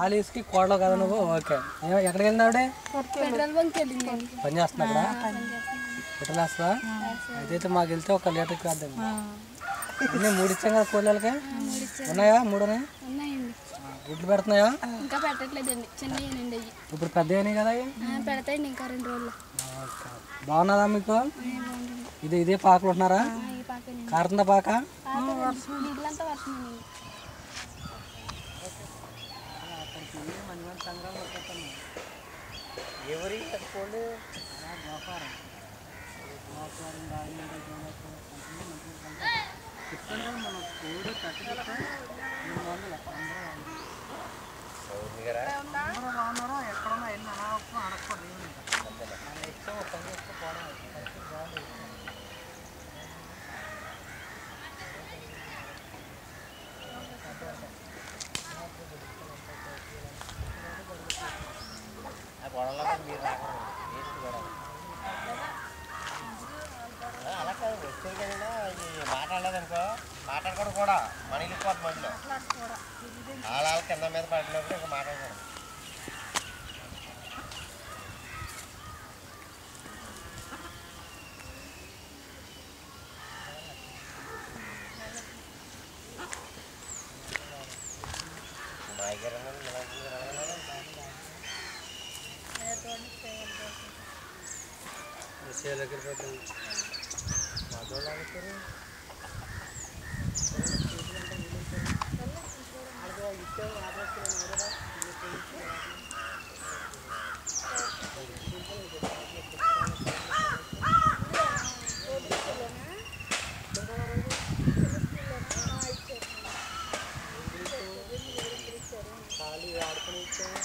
ఆలీస్కి కోడలో కదా నువ్వు? ఓకే. ఎక్కడికి వెళ్ళినావుడే? పని చేస్తున్నా అక్కడ పెట్రోల్ వేస్తా. అయితే మాకు వెళ్తే 1 లీటర్కి వేద్దాం. అన్నీ 3 ఇచ్చాం కదా కోళ్ళకి. ఉన్నాయా? 3 ఉన్నాయి. గుడ్లు పెడుతున్నాయా? ఇంకా పెట్టట్లేదండి, చిన్నయ్యండి. ఇప్పుడు పెద్దవి కదా? పెడతాయండి ఇంకా 2 రోజులు. బాగున్నదా మీకు? ఇదే పాకలు ఉంటున్నారా? కారుతుందా పాక? ఇల్లంతా వర్షం. ఎవరి కట్టుకోండి వ్యాపారం చెప్తాను మనం కోడి కట్టుకుంటే 200 అందరూ బాగున్నారో ఎక్కడున్నా ఎన్ని అనావసం అడగకూడదు. మన ఇష్టం పని చేస్తే పోవడం గొడవలో మీరు రాకూడదు. అలా కాదు, వచ్చేది కదా మాట్లాడలేదనుకో, మాట్లాడకూడదు కూడా. మన వెళ్ళిపోతుంది మధ్యలో వాళ్ళ కింద మీద పడినప్పుడు ఇంకా మాట్లాడకూడదు. దగ్గర పోతాను మాధోళ్ళు ఆడుతారు. ఖాళీ ఆడుకుని ఇచ్చాము.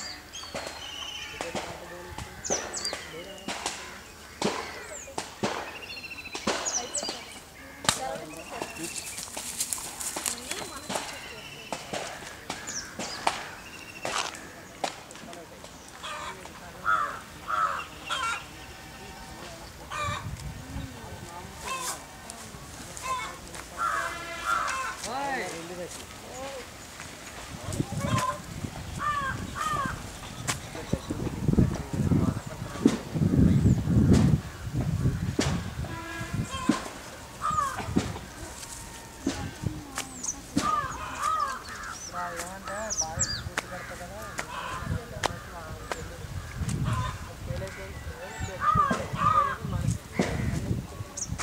Hey!